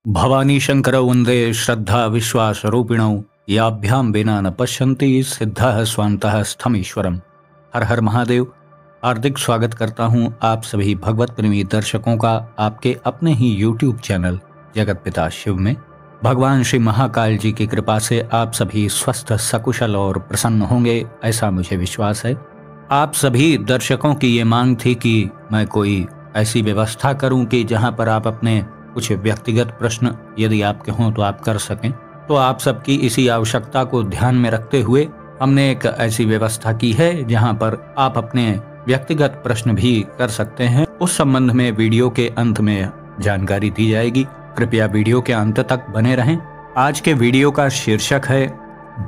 भवानी शंकर वंदे श्रद्धा विश्वास रूपिणौ याभ्याम बिना न पश्यन्ति सिद्धः स्वान्तः स्थमीश्वरम। हर हर महादेव। हार्दिक स्वागत करता हूं आप सभी भगवत प्रेमी दर्शकों का आपके अपने ही YouTube चैनल जगत पिता शिव में। भगवान श्री महाकाल जी की कृपा से आप सभी स्वस्थ सकुशल और प्रसन्न होंगे, ऐसा मुझे विश्वास है। आप सभी दर्शकों की ये मांग थी कि मैं कोई ऐसी व्यवस्था करूं कि जहां पर आप अपने कुछ व्यक्तिगत प्रश्न यदि आपके हों तो आप कर सकें। तो आप सबकी इसी आवश्यकता को ध्यान में रखते हुए हमने एक ऐसी व्यवस्था की है जहां पर आप अपने व्यक्तिगत प्रश्न भी कर सकते हैं। उस संबंध में वीडियो के अंत में जानकारी दी जाएगी। कृपया वीडियो के अंत तक बने रहें। आज के वीडियो का शीर्षक है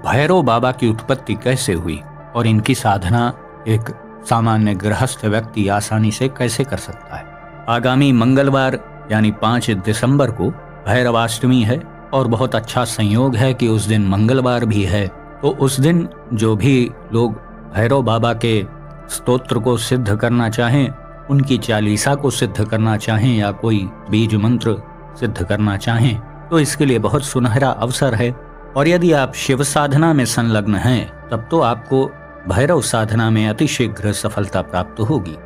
भैरव बाबा की उत्पत्ति कैसे हुई और इनकी साधना एक सामान्य गृहस्थ व्यक्ति आसानी से कैसे कर सकता है। आगामी मंगलवार यानी 5 दिसंबर को भैरवाष्टमी है और बहुत अच्छा संयोग है कि उस दिन मंगलवार भी है। तो उस दिन जो भी लोग भैरव बाबा के स्तोत्र को सिद्ध करना चाहें, उनकी चालीसा को सिद्ध करना चाहें या कोई बीज मंत्र सिद्ध करना चाहें तो इसके लिए बहुत सुनहरा अवसर है। और यदि आप शिव साधना में संलग्न हैं तब तो आपको भैरव साधना में अतिशीघ्र सफलता प्राप्त होगी।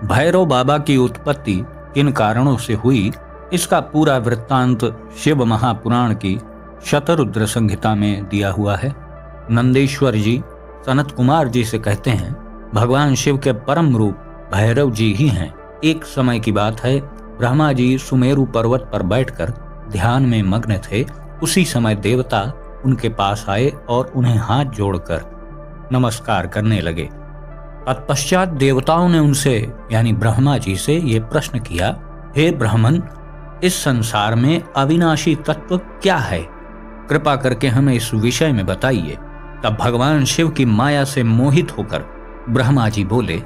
भैरव बाबा की उत्पत्ति किन कारणों से हुई, इसका पूरा वृत्तांत शिव महापुराण की शतरुद्र संहिता में दिया हुआ है। नंदीश्वर जी सनत कुमार जी से कहते हैं, भगवान शिव के परम रूप भैरव जी ही हैं। एक समय की बात है, ब्रह्मा जी सुमेरु पर्वत पर बैठकर ध्यान में मग्न थे। उसी समय देवता उनके पास आए और उन्हें हाथ जोड़कर नमस्कार करने लगे। तत्पश्चात देवताओं ने उनसे यानी ब्रह्मा जी से ये प्रश्न किया, हे ब्राह्मण, इस संसार में अविनाशी तत्व क्या है? कृपा करके हमें इस विषय में बताइए। तब भगवान शिव की माया से मोहित होकर ब्रह्मा जी बोले,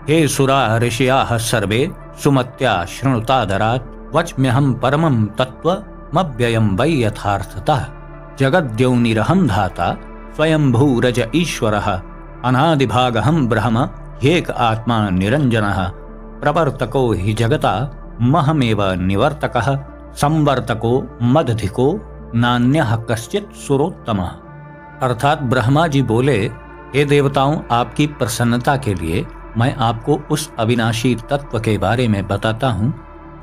हे सुरा ऋषियाः सर्वे सुमत्या शृणुतादरात् वच्म्यहं परमं तत्त्वमव्ययं वै यथार्थतः जगद्योनिरहं धाता स्वयंभूरज ईश्वरः अनादिभागहं ब्रह्म ह्येक आत्मा निरंजनः प्रवर्तको हि जगता महमेव निवर्तकः संवर्तको मदधिको नान्यः कश्चित् सुरोत्तमः। अर्थात ब्रह्मा जी बोले, हे देवताओं, आपकी प्रसन्नता के लिए मैं आपको उस अविनाशी तत्व के बारे में बताता हूँ।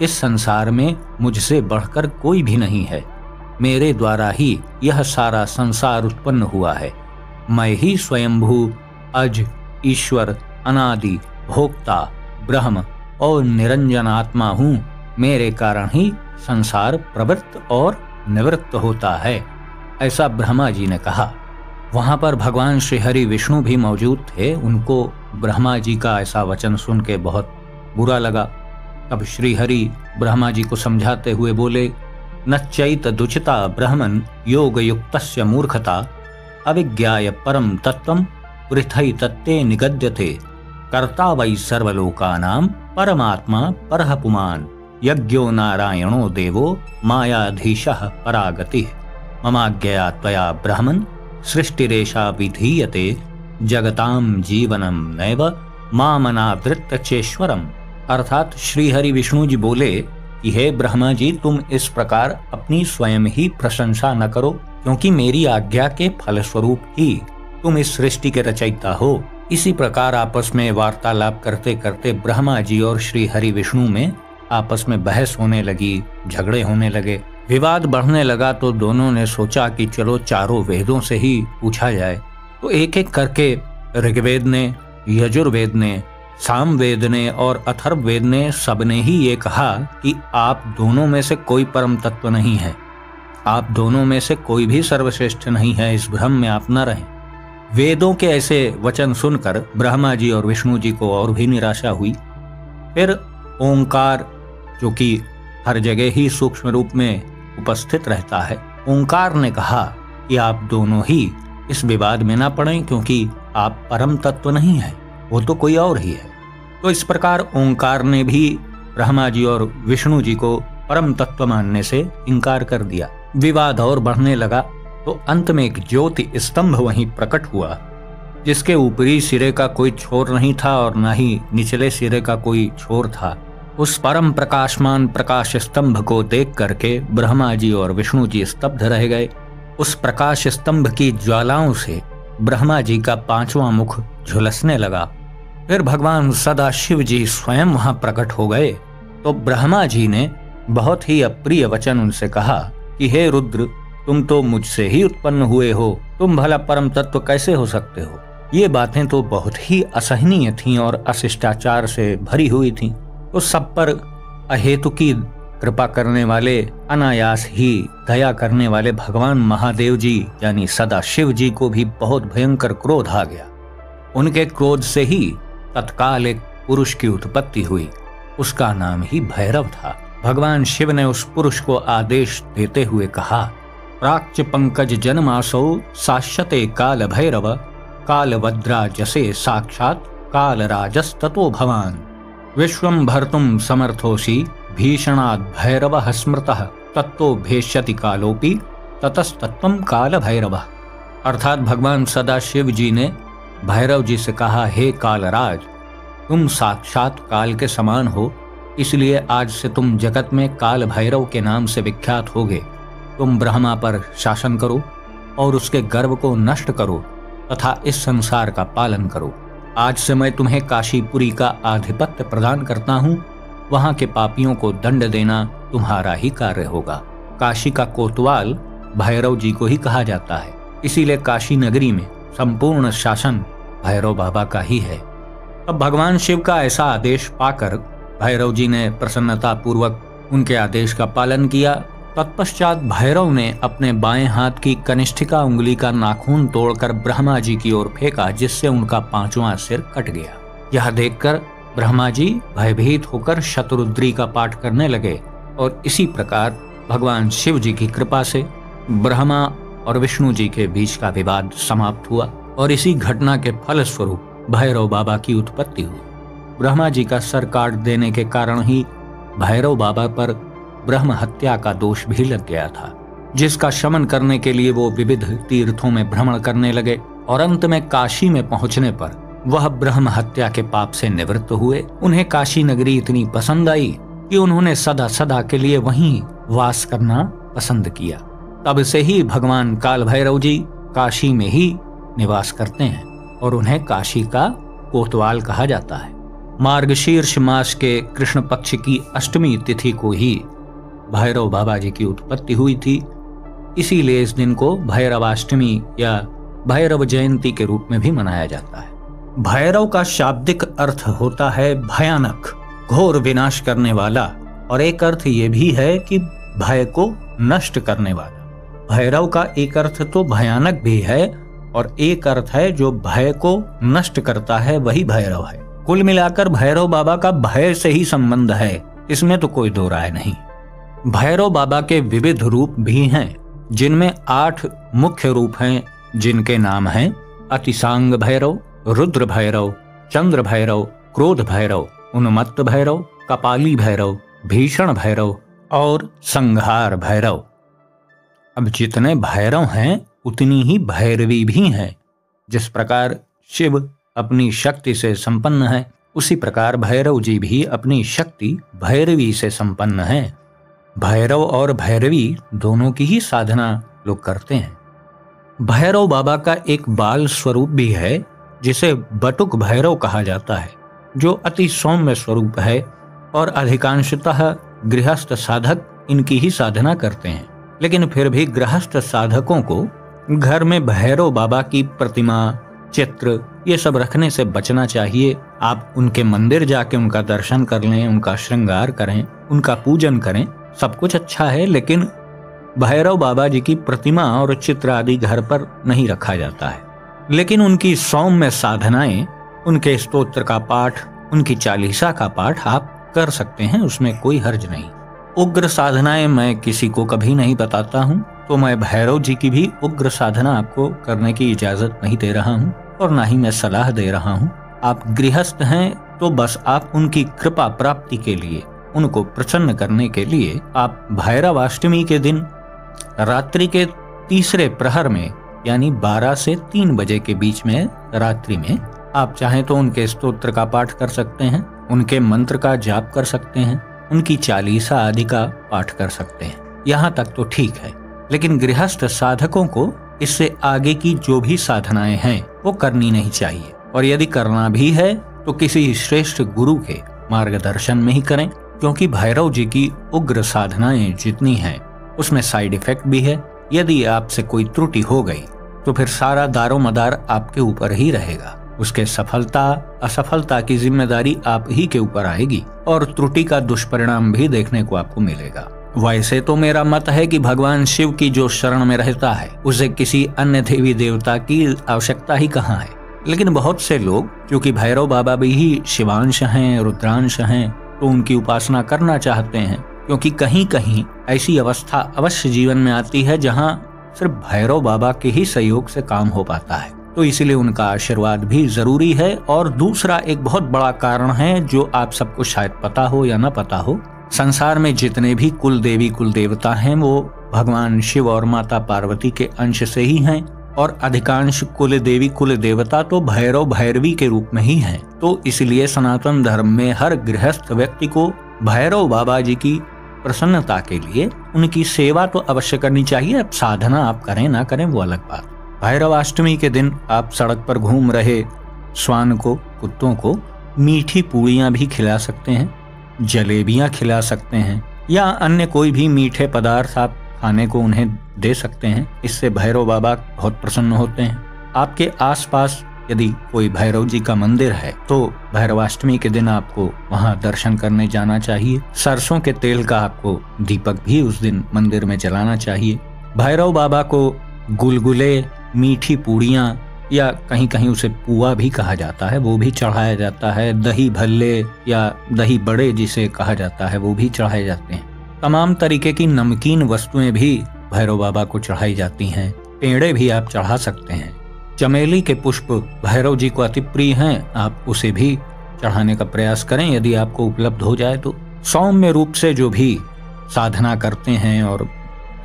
इस संसार में मुझसे बढ़कर कोई भी नहीं है। मेरे द्वारा ही यह सारा संसार उत्पन्न हुआ है। मैं ही स्वयंभू अज ईश्वर अनादि भोक्ता ब्रह्म और निरंजन आत्मा हूँ। मेरे कारण ही संसार प्रवृत्त और निवृत्त होता है, ऐसा ब्रह्मा जी ने कहा। वहां पर भगवान श्री हरि विष्णु भी मौजूद थे। उनको ब्रह्मा जी का ऐसा वचन सुन के बहुत बुरा लगा। तब श्री हरि ब्रह्मा जी को समझाते हुए बोले, नच्चैत दुचिता ब्रह्मन् योग युक्तस्य मूर्खता अविज्ञाय परम तत्वं पृथै तत्ते निगद्यते कर्ता वै सर्वलोकानां परमात्मा परः पुमान् यज्ञो नारायणो देवो मायाधीशः परागतिः ममाज्ञया त्वया ब्रह्मन् सृष्टिरेषा विधीयते जगतां जीवनं नैव मामनावृत्तचेश्वरम्। अर्थात श्री हरि विष्णु जी बोले कि हे ब्रह्मा जी, तुम इस प्रकार अपनी स्वयं ही प्रशंसा न करो, क्योंकि मेरी आज्ञा के फलस्वरूप ही तुम इस सृष्टि के रचयिता हो। इसी प्रकार आपस में वार्तालाप करते करते ब्रह्मा जी और श्री हरि विष्णु में आपस में बहस होने लगी, झगड़े होने लगे, विवाद बढ़ने लगा। तो दोनों ने सोचा कि चलो चारों वेदों से ही पूछा जाए। तो एक एक करके ऋग्वेद ने, यजुर्वेद ने, सामवेद ने और अथर्ववेद ने सबने ही ये कहा कि आप दोनों में से कोई परम तत्व नहीं है, आप दोनों में से कोई भी सर्वश्रेष्ठ नहीं है, इस भ्रम में आप न रहें। वेदों के ऐसे वचन सुनकर ब्रह्मा जी और विष्णु जी को और भी निराशा हुई। फिर ओंकार, जो कि हर जगह ही सूक्ष्म रूप में उपस्थित रहता है, ओंकार ने कहा कि आप दोनों ही इस विवाद में ना पड़ें, क्योंकि आप परम तत्व नहीं है, वो तो कोई और ही है। तो इस प्रकार ओंकार ने भी ब्रह्मा जी और विष्णु जी को परम तत्व मानने से इनकार कर दिया। विवाद और बढ़ने लगा। तो अंत में एक ज्योति स्तंभ वहीं प्रकट हुआ, जिसके ऊपरी सिरे का कोई छोर नहीं था और न ही निचले सिरे का कोई छोर था। उस परम प्रकाशमान प्रकाश स्तंभ को देख करके ब्रह्मा जी और विष्णु जी स्तब्ध रह गए। उस प्रकाश स्तंभ की ज्वालाओं से ब्रह्मा जी का 5वां मुख झुलसने लगा। फिर भगवान सदाशिव जी स्वयं वहां प्रकट हो गए तो ब्रह्मा जी ने बहुत ही अप्रिय वचन उनसे कहा कि हे रुद्र, तुम तो मुझसे ही उत्पन्न हुए हो, तुम भला परम तत्व कैसे हो सकते हो। ये बातें तो बहुत ही असहनीय थीं और अशिष्टाचार से भरी हुई थीं। तो सब पर अहेतुकी कृपा करने वाले, अनायास ही दया करने वाले भगवान महादेव जी यानी सदाशिव जी को भी बहुत भयंकर क्रोध आ गया। उनके क्रोध से ही तत्काल एक पुरुष की उत्पत्ति हुई। उसका नाम ही भैरव था। भगवान शिव ने उस पुरुष को आदेश देते हुए कहा, प्राच्च पंकज जन्मासौ साश्यते काल भैरव, काल वद्रा जसे साक्षात काल राजस्ततो भवान, विश्वं भर्तुं समर्थोषि भीषणाद् भैरवः स्मृतः, तत्तो भेष्यति कालोपि ततस्तत्वं काल भैरवः। अर्थात भगवान सदाशिव जी ने भैरव जी से कहा, हे कालराज, तुम साक्षात काल के समान हो, इसलिए आज से तुम जगत में काल भैरव के नाम से विख्यात होगे। तुम ब्रह्मा पर शासन करो और उसके गर्व को नष्ट करो तथा इस संसार का पालन करो। आज से मैं तुम्हें काशीपुरी का आधिपत्य प्रदान करता हूँ। वहां के पापियों को दंड देना तुम्हारा ही कार्य होगा। काशी का कोतवाल भैरव जी को ही कहा जाता है, इसीलिए काशी नगरी में संपूर्ण शासन भैरव बाबा का ही है। अब भगवान शिव का ऐसा आदेश पाकर भैरव जी ने प्रसन्नता पूर्वक उनके आदेश का पालन किया। तत्पश्चात भैरव ने अपने बाएं हाथ की कनिष्ठिका उंगली का नाखून तोड़कर ब्रह्मा जी की ओर फेंका, जिससे उनका 5वां सिर कट गया। यह देखकर ब्रह्मा जी भयभीत होकर शतरुद्री का पाठ करने लगे और इसी प्रकार भगवान शिव जी की कृपा से ब्रह्मा और विष्णु जी के बीच का विवाद समाप्त हुआ और इसी घटना के फलस्वरूप भैरव बाबा की उत्पत्ति हुई। ब्रह्मा जी का सर काट देने के कारण ही भैरव बाबा पर ब्रह्म हत्या का दोष भी लग गया था, जिसका शमन करने के लिए वो विविध तीर्थों में भ्रमण करने लगे और अंत में काशी में पहुंचने पर वह ब्रह्म हत्या के पाप से निवृत्त हुए। उन्हें काशी नगरी इतनी पसंद आई कि उन्होंने सदा सदा के लिए वहीं वास करना पसंद किया। तब से ही भगवान काल भैरव जी काशी में ही निवास करते हैं और उन्हें काशी का कोतवाल कहा जाता है। मार्गशीर्ष मास के कृष्ण पक्ष की अष्टमी तिथि को ही भैरव बाबा जी की उत्पत्ति हुई थी, इसीलिए इस दिन को भैरवाष्टमी या भैरव जयंती के रूप में भी मनाया जाता है। भैरव का शाब्दिक अर्थ होता है भयानक, घोर विनाश करने वाला, और एक अर्थ ये भी है कि भय को नष्ट करने वाला। भैरव का एक अर्थ तो भयानक भी है और एक अर्थ है जो भय को नष्ट करता है, वही भैरव है। कुल मिलाकर भैरव बाबा का भय से ही संबंध है, इसमें तो कोई दो राय नहीं। भैरव बाबा के विविध रूप भी हैं, जिनमें 8 मुख्य रूप हैं, जिनके नाम हैं अतिसांग भैरव, रुद्र भैरव, चंद्र भैरव, क्रोध भैरव, उन्मत्त भैरव, कपाली भैरव, भीषण भैरव और संहार भैरव। अब जितने भैरव हैं उतनी ही भैरवी भी हैं। जिस प्रकार शिव अपनी शक्ति से संपन्न है, उसी प्रकार भैरव जी भी अपनी शक्ति भैरवी से संपन्न है। भैरव और भैरवी दोनों की ही साधना लोग करते हैं। भैरव बाबा का एक बाल स्वरूप भी है, जिसे बटुक भैरव कहा जाता है, जो अति सौम्य स्वरूप है और अधिकांशतः गृहस्थ साधक इनकी ही साधना करते हैं। लेकिन फिर भी गृहस्थ साधकों को घर में भैरव बाबा की प्रतिमा, चित्र ये सब रखने से बचना चाहिए। आप उनके मंदिर जाके उनका दर्शन कर लें, उनका श्रृंगार करें, उनका पूजन करें, सब कुछ अच्छा है, लेकिन भैरव बाबा जी की प्रतिमा और चित्र आदि घर पर नहीं रखा जाता है। लेकिन उनकी सौम्य साधनाएं, उनके स्तोत्र का पाठ, उनकी चालीसा का पाठ आप कर सकते हैं, उसमें कोई हर्ज नहीं। उग्र साधनाएं मैं किसी को कभी नहीं बताता हूं, तो मैं भैरव जी की भी उग्र साधना आपको करने की इजाजत नहीं दे रहा हूं और ना ही मैं सलाह दे रहा हूं। आप गृहस्थ हैं तो बस आप उनकी कृपा प्राप्ति के लिए, उनको प्रसन्न करने के लिए आप भैरवाष्टमी के दिन रात्रि के तीसरे प्रहर में यानी 12 से 3 बजे के बीच में रात्रि में आप चाहें तो उनके स्तोत्र का पाठ कर सकते हैं, उनके मंत्र का जाप कर सकते हैं, उनकी चालीसा आदि का पाठ कर सकते हैं। यहाँ तक तो ठीक है, लेकिन गृहस्थ साधकों को इससे आगे की जो भी साधनाएं हैं वो करनी नहीं चाहिए, और यदि करना भी है तो किसी श्रेष्ठ गुरु के मार्गदर्शन में ही करें, क्योंकि भैरव जी की उग्र साधनाएं जितनी हैं उसमें साइड इफेक्ट भी है। यदि आपसे कोई त्रुटि हो गई तो फिर सारा दारोमदार आपके ऊपर ही रहेगा। उसके सफलता असफलता की जिम्मेदारी आप ही के ऊपर आएगी और त्रुटि का दुष्परिणाम भी देखने को आपको मिलेगा। वैसे तो मेरा मत है कि भगवान शिव की जो शरण में रहता है उसे किसी अन्य देवी देवता की आवश्यकता ही कहाँ है, लेकिन बहुत से लोग, क्योंकि भैरव बाबा भी ही शिवांश हैं, रुद्रांश हैं, तो उनकी उपासना करना चाहते हैं, क्योंकि कहीं कहीं ऐसी अवस्था अवश्य जीवन में आती है जहां सिर्फ भैरव बाबा के ही सहयोग से काम हो पाता है, तो इसीलिए उनका आशीर्वाद भी जरूरी है। और दूसरा एक बहुत बड़ा कारण है जो आप सबको शायद पता हो या न पता हो, संसार में जितने भी कुल देवी कुल देवता हैं वो भगवान शिव और माता पार्वती के अंश से ही हैं, और अधिकांश कुल देवी कुल देवता तो भैरव भैरवी के रूप में ही हैं। तो इसलिए सनातन धर्म में हर गृहस्थ व्यक्ति को भैरव बाबा जी की प्रसन्नता के लिए उनकी सेवा तो अवश्य करनी चाहिए। अब साधना आप करें ना करें वो अलग बात। भैरवाष्टमी के दिन आप सड़क पर घूम रहे श्वान को, कुत्तों को मीठी पूड़ियां भी खिला सकते हैं, जलेबियां खिला सकते हैं, या अन्य कोई भी मीठे पदार्थ आप खाने को उन्हें दे सकते हैं। इससे भैरव बाबा बहुत प्रसन्न होते हैं। आपके आसपास यदि कोई भैरव जी का मंदिर है तो भैरवाष्टमी के दिन आपको वहां दर्शन करने जाना चाहिए। सरसों के तेल का आपको दीपक भी उस दिन मंदिर में जलाना चाहिए। भैरव बाबा को गुलगुले, मीठी पूड़ियां, या कहीं कहीं उसे पुआ भी कहा जाता है, वो भी चढ़ाया जाता है। दही भल्ले या दही बड़े जिसे कहा जाता है वो भी चढ़ाए जाते हैं। तमाम तरीके की नमकीन वस्तुएं भी भैरव बाबा को चढ़ाई जाती हैं। पेड़े भी आप चढ़ा सकते हैं। चमेली के पुष्प भैरव जी को अति प्रिय हैं, आप उसे भी चढ़ाने का प्रयास करें यदि आपको उपलब्ध हो जाए तो। सौम्य रूप से जो भी साधना करते हैं और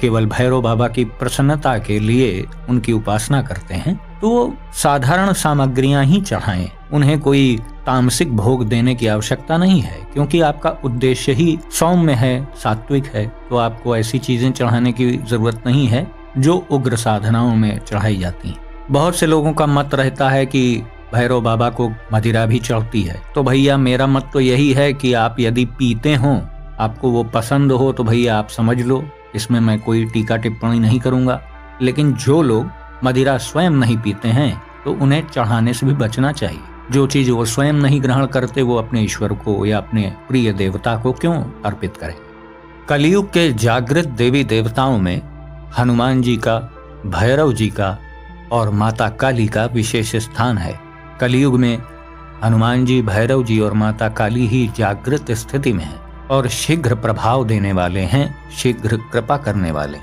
केवल भैरव बाबा की प्रसन्नता के लिए उनकी उपासना करते हैं तो वो साधारण सामग्रियां ही चढ़ाएं। उन्हें कोई तामसिक भोग देने की आवश्यकता नहीं है, क्योंकि आपका उद्देश्य ही सौम्य है, सात्विक है, तो आपको ऐसी चीजें चढ़ाने की जरूरत नहीं है जो उग्र साधनाओं में चढ़ाई जाती हैं। बहुत से लोगों का मत रहता है कि भैरव बाबा को मदिरा भी चढ़ती है, तो भैया मेरा मत तो यही है कि आप यदि पीते हो, आपको वो पसंद हो तो भैया आप समझ लो, इसमें मैं कोई टीका टिप्पणी नहीं करूंगा। लेकिन जो लोग मदिरा स्वयं नहीं पीते हैं तो उन्हें चढ़ाने से भी बचना चाहिए। जो चीज वो स्वयं नहीं ग्रहण करते वो अपने ईश्वर को या अपने प्रिय देवता को क्यों अर्पित करें। कलयुग के जागृत देवी देवताओं में हनुमान जी का, भैरव जी का और माता काली का विशेष स्थान है। कलयुग में हनुमान जी, भैरव जी और माता काली ही जागृत स्थिति में हैं और शीघ्र प्रभाव देने वाले हैं, शीघ्र कृपा करने वाले।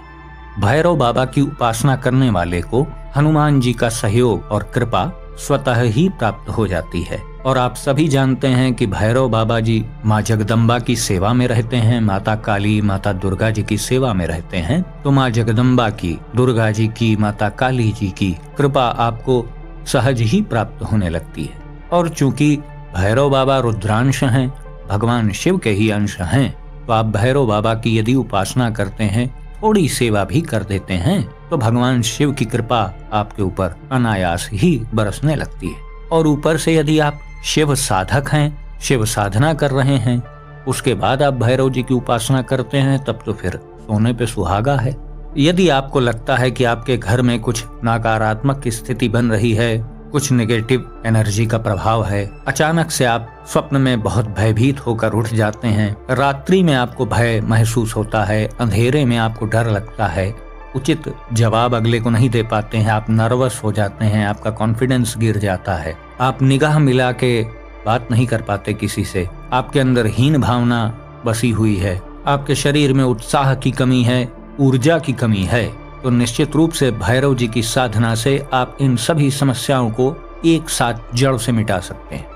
भैरव बाबा की उपासना करने वाले को हनुमान जी का सहयोग और कृपा स्वतः ही प्राप्त हो जाती है। और आप सभी जानते हैं कि भैरव बाबा जी माँ जगदम्बा की सेवा में रहते हैं, माता काली, माता दुर्गा जी की सेवा में रहते हैं। तो माँ जगदम्बा की, दुर्गा जी की, माता काली जी की कृपा आपको सहज ही प्राप्त होने लगती है। और चूंकि भैरव बाबा रुद्रांश हैं, भगवान शिव के ही अंश हैं, तो आप भैरव बाबा की यदि उपासना करते हैं, थोड़ी सेवा भी कर देते हैं, तो भगवान शिव की कृपा आपके ऊपर अनायास ही बरसने लगती है। और ऊपर से यदि आप शिव साधक हैं, शिव साधना कर रहे हैं, उसके बाद आप भैरव जी की उपासना करते हैं, तब तो फिर सोने पे सुहागा है। यदि आपको लगता है कि आपके घर में कुछ नकारात्मक स्थिति बन रही है, कुछ नेगेटिव एनर्जी का प्रभाव है, अचानक से आप स्वप्न में बहुत भयभीत होकर उठ जाते हैं, रात्रि में आपको भय महसूस होता है, अंधेरे में आपको डर लगता है, उचित जवाब अगले को नहीं दे पाते हैं, आप नर्वस हो जाते हैं, आपका कॉन्फिडेंस गिर जाता है, आप निगाह मिला के बात नहीं कर पाते किसी से, आपके अंदर हीन भावना बसी हुई है, आपके शरीर में उत्साह की कमी है, ऊर्जा की कमी है, तो निश्चित रूप से भैरव जी की साधना से आप इन सभी समस्याओं को एक साथ जड़ से मिटा सकते हैं।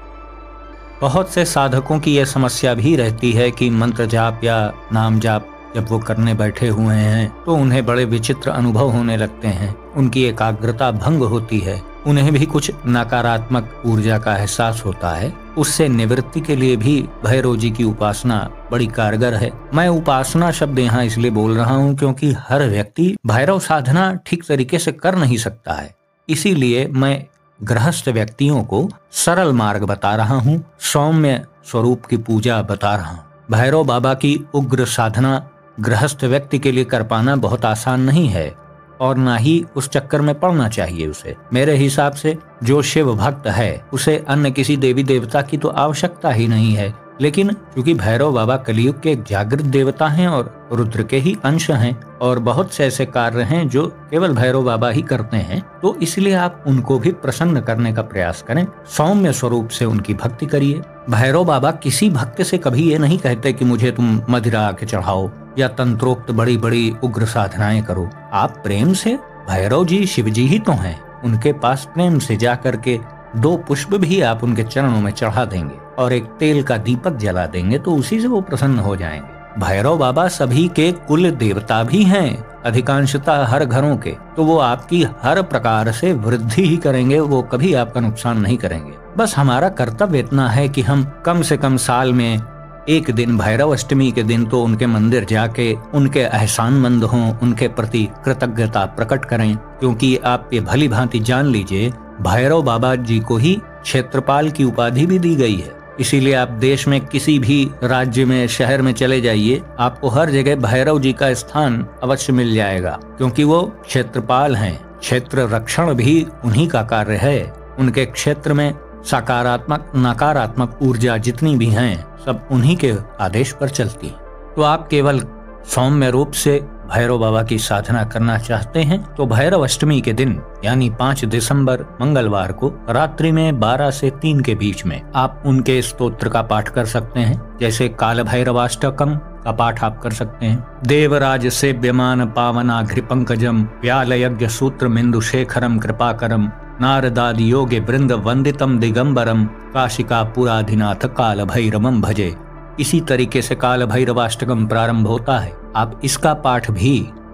बहुत से साधकों की यह समस्या भी रहती है कि मंत्र जाप या नाम जाप जब वो करने बैठे हुए हैं तो उन्हें बड़े विचित्र अनुभव होने लगते हैं। उनकी एकाग्रता भंग होती है, उन्हें भी कुछ नकारात्मक ऊर्जा का एहसास होता है, उससे निवृत्ति के लिए भी भैरव जी की उपासना बड़ी कारगर है। मैं उपासना शब्द यहाँ इसलिए बोल रहा हूँ क्योंकि हर व्यक्ति भैरव साधना ठीक तरीके से कर नहीं सकता है। इसीलिए मैं गृहस्थ व्यक्तियों को सरल मार्ग बता रहा हूँ, सौम्य स्वरूप की पूजा बता रहा हूँ। भैरव बाबा की उग्र साधना गृहस्थ व्यक्ति के लिए कर पाना बहुत आसान नहीं है और ना ही उस चक्कर में पड़ना चाहिए उसे। मेरे हिसाब से जो शिव भक्त है उसे अन्य किसी देवी देवता की तो आवश्यकता ही नहीं है, लेकिन क्योंकि भैरव बाबा कलयुग के एक जागृत देवता हैं और रुद्र के ही अंश हैं और बहुत से ऐसे कार्य हैं जो केवल भैरव बाबा ही करते हैं, तो इसलिए आप उनको भी प्रसन्न करने का प्रयास करें, सौम्य स्वरूप से उनकी भक्ति करिए। भैरव बाबा किसी भक्त से कभी ये नहीं कहते कि मुझे तुम मदिरा आके चढ़ाओ या तंत्रोक्त बड़ी बड़ी उग्र साधनाएं करो। आप प्रेम से, भैरव जी शिव जी ही तो हैं, उनके पास प्रेम से जा करके 2 पुष्प भी आप उनके चरणों में चढ़ा देंगे और एक तेल का दीपक जला देंगे तो उसी से वो प्रसन्न हो जाएंगे। भैरव बाबा सभी के कुल देवता भी हैं, अधिकांशतः हर घरों के, तो वो आपकी हर प्रकार से वृद्धि ही करेंगे, वो कभी आपका नुकसान नहीं करेंगे। बस हमारा कर्तव्य इतना है कि हम कम से कम साल में एक दिन, भैरव अष्टमी के दिन तो उनके मंदिर जाके उनके एहसानमंद हों, उनके प्रति कृतज्ञता प्रकट करें, क्योंकि आप ये भली भांति जान लीजिए भैरव बाबा जी को ही क्षेत्रपाल की उपाधि भी दी गई है। इसीलिए आप देश में किसी भी राज्य में, शहर में चले जाइए, आपको हर जगह भैरव जी का स्थान अवश्य मिल जाएगा, क्योंकि वो क्षेत्रपाल हैं। क्षेत्र रक्षण भी उन्हीं का कार्य है। उनके क्षेत्र में सकारात्मक नकारात्मक ऊर्जा जितनी भी हैं सब उन्हीं के आदेश पर चलती। तो आप केवल सौम्य रूप से भैरव बाबा की साधना करना चाहते हैं तो भैरव अष्टमी के दिन यानी 5 दिसंबर मंगलवार को रात्रि में 12 से 3 के बीच में आप उनके स्तोत्र का पाठ कर सकते हैं। जैसे काल भैरवाष्टकम का पाठ आप कर सकते हैं। देवराज सेव्यमान पावनाघ्रि पंकजम व्याल यज्ञ सूत्र मिंदु शेखरम कृपाकरम नारदादि योगे वृंद वंदितम दिगंबरम काशिका पुराधिनाथ काल भैरवम भजे। इसी तरीके से काल भैरवाष्टकम प्रारंभ होता है। आप इसका पाठ भी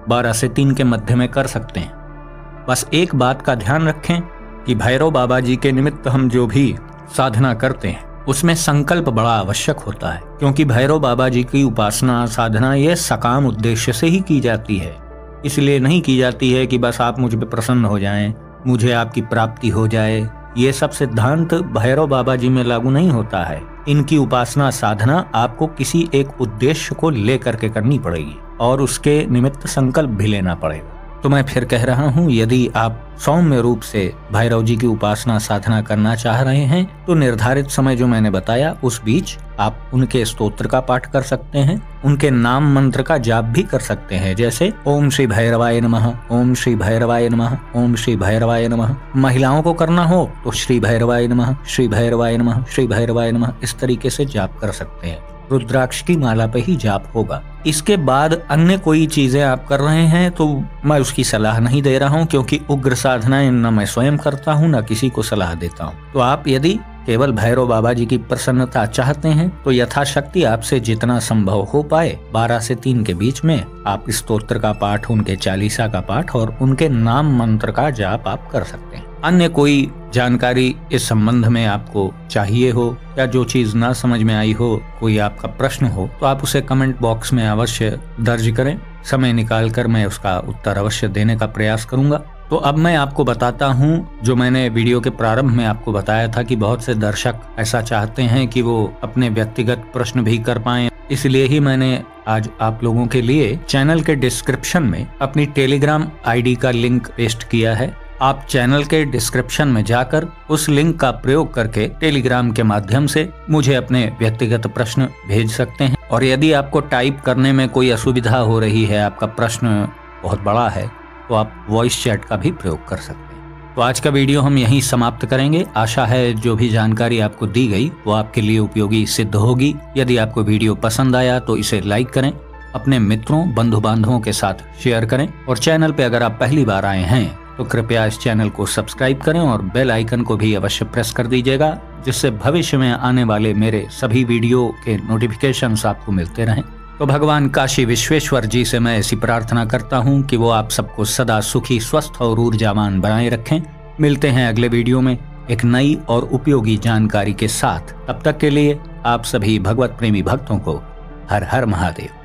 12 से 3 के मध्य में कर सकते हैं। बस एक बात का ध्यान रखें कि भैरव बाबा जी के निमित्त हम जो भी साधना करते हैं उसमें संकल्प बड़ा आवश्यक होता है, क्योंकि भैरव बाबा जी की उपासना साधना ये सकाम उद्देश्य से ही की जाती है। इसलिए नहीं की जाती है कि बस आप मुझ पे प्रसन्न हो जाएं, मुझे आपकी प्राप्ति हो जाए। ये सब सिद्धांत भैरव बाबा जी में लागू नहीं होता है। इनकी उपासना साधना आपको किसी एक उद्देश्य को लेकर के करनी पड़ेगी और उसके निमित्त संकल्प भी लेना पड़ेगा। तो मैं फिर कह रहा हूँ, यदि आप सौम्य रूप से भैरव जी की उपासना साधना करना चाह रहे हैं तो निर्धारित समय जो मैंने बताया उस बीच आप उनके स्तोत्र का पाठ कर सकते हैं, उनके नाम मंत्र का जाप भी कर सकते हैं। जैसे ओम श्री भैरवाय नमः, ओम श्री भैरवाय नमः, ओम श्री भैरवाय नमः। महिलाओं को करना हो तो श्री भैरवाय नमः, श्री भैरवाय नमः, श्री भैरवाय नमः, इस तरीके से जाप कर सकते हैं। रुद्राक्ष की माला पे ही जाप होगा। इसके बाद अन्य कोई चीजें आप कर रहे हैं तो मैं उसकी सलाह नहीं दे रहा हूँ, क्योंकि उग्र साधनाएं न मैं स्वयं करता हूँ न किसी को सलाह देता हूँ। तो आप यदि केवल भैरव बाबा जी की प्रसन्नता चाहते हैं तो यथाशक्ति आपसे जितना संभव हो पाए 12 से 3 के बीच में आप स्तोत्र का पाठ, उनके चालीसा का पाठ और उनके नाम मंत्र का जाप आप कर सकते हैं। अन्य कोई जानकारी इस संबंध में आपको चाहिए हो या जो चीज ना समझ में आई हो, कोई आपका प्रश्न हो, तो आप उसे कमेंट बॉक्स में अवश्य दर्ज करें। समय निकालकर मैं उसका उत्तर अवश्य देने का प्रयास करूंगा। तो अब मैं आपको बताता हूँ, जो मैंने वीडियो के प्रारंभ में आपको बताया था कि बहुत से दर्शक ऐसा चाहते हैं कि वो अपने व्यक्तिगत प्रश्न भी कर पाएं। इसलिए ही मैंने आज आप लोगों के लिए चैनल के डिस्क्रिप्शन में अपनी टेलीग्राम आईडी का लिंक पेस्ट किया है। आप चैनल के डिस्क्रिप्शन में जाकर उस लिंक का प्रयोग करके टेलीग्राम के माध्यम से मुझे अपने व्यक्तिगत प्रश्न भेज सकते हैं। और यदि आपको टाइप करने में कोई असुविधा हो रही है, आपका प्रश्न बहुत बड़ा है, तो आप वॉइस चैट का भी प्रयोग कर सकते हैं। तो आज का वीडियो हम यहीं समाप्त करेंगे। आशा है जो भी जानकारी आपको दी गई वो आपके लिए उपयोगी सिद्ध होगी। यदि आपको वीडियो पसंद आया तो इसे लाइक करें, अपने मित्रों बंधु बांधवों के साथ शेयर करें और चैनल पे अगर आप पहली बार आए हैं तो कृपया इस चैनल को सब्सक्राइब करें और बेल आइकन को भी अवश्य प्रेस कर दीजिएगा, जिससे भविष्य में आने वाले मेरे सभी वीडियो के नोटिफिकेशंस आपको मिलते रहें। तो भगवान काशी विश्वेश्वर जी से मैं ऐसी प्रार्थना करता हूँ कि वो आप सबको सदा सुखी, स्वस्थ और ऊर्जावान बनाए रखें। मिलते हैं अगले वीडियो में एक नई और उपयोगी जानकारी के साथ। तब तक के लिए आप सभी भगवत प्रेमी भक्तों को हर हर महादेव।